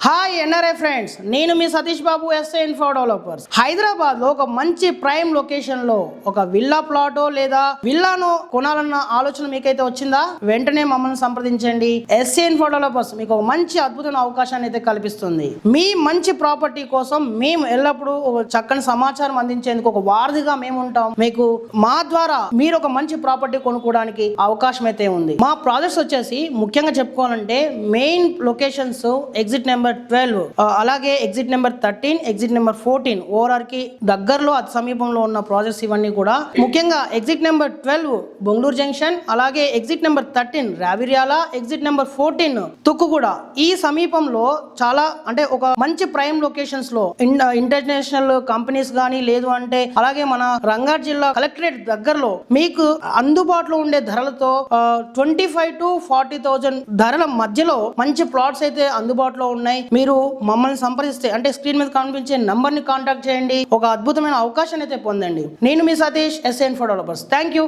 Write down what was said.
Hi NRI friends, నేను మీ Satish Babu SI Info developers. Hyderabad లో ఒక మంచి ప్రైమ్ లొకేషన్ లో ఒక విల్లా ప్లాటో లేదా విల్లాను కొనాలన్న ఆలోచన మీకైతే వచ్చిందా? వెంటనే మమ్మల్ని సంప్రదించండి. ఎస్ఐ ఇన్ఫో డెవలపర్స్ మీకు ఒక మంచి అద్భుతమైన అవకాశాన్ని అయితే కల్పిస్తుంది. మీ మంచి ప్రాపర్టీ కోసం మేము ఎల్లప్పుడూ ఒక చక్కని సమాచారం అందించేందుకు ఒక వారధిగా మేము ఉంటాం. మీకు మా ద్వారా మీరు ఒక మంచి ప్రాపర్టీ కొనుక్కోవడానికి అవకాశం అయితే ఉంది. మా ప్రాజెక్ట్స్ వచ్చేసి ముఖ్యంగా చెప్పుకోవాలంటే మెయిన్ లొకేషన్స్ ఎగ్జిట్ నెంబర్ 12, అలాగే exit number 13, exit number 14 ORR కి దగ్గరలో అతి సమీపంలో ఉన్న ప్రాజెక్ట్స్ ఇవన్నీ కూడా. ముఖ్యంగా ఎగ్జిట్ నెంబర్ 12 బొంగళూరు జంక్షన్, అలాగే exit number 13 Raviryal, exit number 14 Tukkuguda. ఈ సమీపంలో చాలా అంటే ఒక మంచి ప్రైమ్ లొకేషన్స్ లో ఇంటర్నేషనల్ కంపెనీస్ గానీ లేదు అంటే అలాగే మన రంగారెడ్డి జిల్లా కలెక్టరేట్ దగ్గరలో మీకు అందుబాటులో ఉండే ధరలతో 25,000 to 40,000 ధరల మధ్యలో మంచి ప్లాట్స్ అయితే అందుబాటులో ఉన్నాయి. మీరు మమ్మల్ని సంప్రదిస్తే అంటే స్క్రీన్ మీద కనిపించే నంబర్ ని కాంటాక్ట్ చేయండి. ఒక అద్భుతమైన అవకాశాన్ని అయితే పొందండి. నేను మీ Satish, SI Info Developers. Thank you.